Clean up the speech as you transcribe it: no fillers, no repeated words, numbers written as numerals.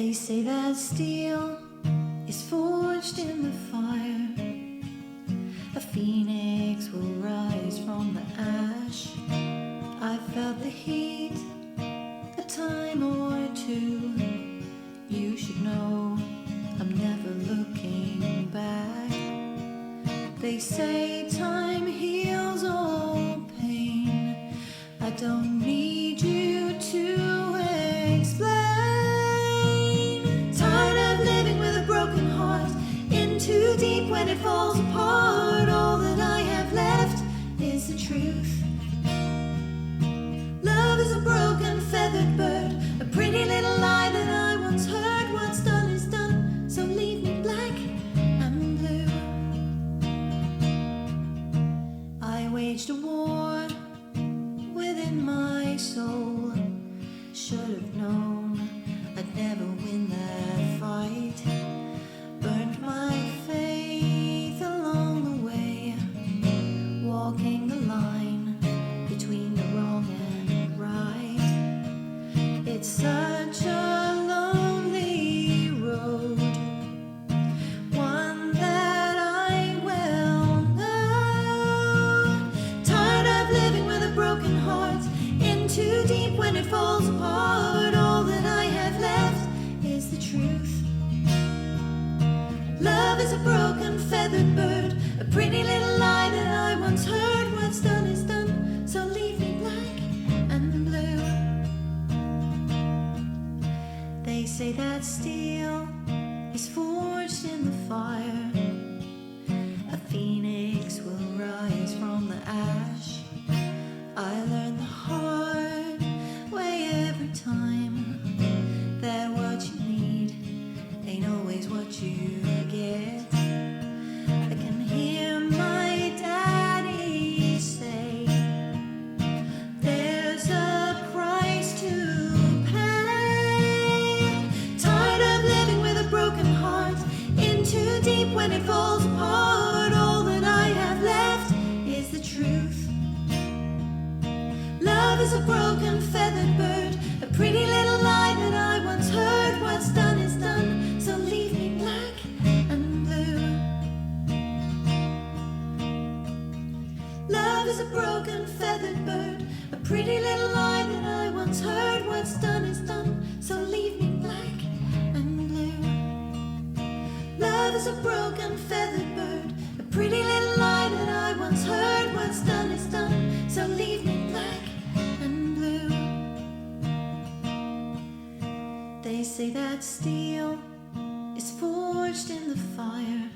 They say that steel is forged in the fire. A phoenix will rise from the ash. I felt the heat a time or two. You should know I'm never looking back. They say time heals all pain. I don't need you to explain. Tired of living with a broken heart, in too deep when it falls apart. All that I have left is the truth. Love is a broken feathered bird, a pretty little lie that I once heard. What's done is done, so leave me black and blue. I waged a war within my soul. Should have known I'd never win that fight. Burned my faith along the way, walking the line between the wrong and right. It's such a lonely road, one that I well know. Tired of living with a broken heart, in too deep when it falls apart. All that I have left is the truth. Love is a broken feathered bird, a pretty little lie that I once heard. What's done is done, so leave me black and blue. They say that steel is forged in the fire. A phoenix will rise from the ash. I learned the hard way every time that what you need ain't always what you get. I can hear my daddy say there's a price to pay. Tired of living with a broken heart, in too deep when it falls apart. All that I have left is the truth. Love is a broken feathered bird, a pretty little lie that I once heard. What's done is done, so leave me black and blue. Love is a broken feathered bird, a pretty little lie that I once heard. What's done is done, so leave me black and blue. Love is a broken feathered bird, a pretty little lie that I once heard. What's done is done, so leave me black and blue. They say that steel is forged in the fire.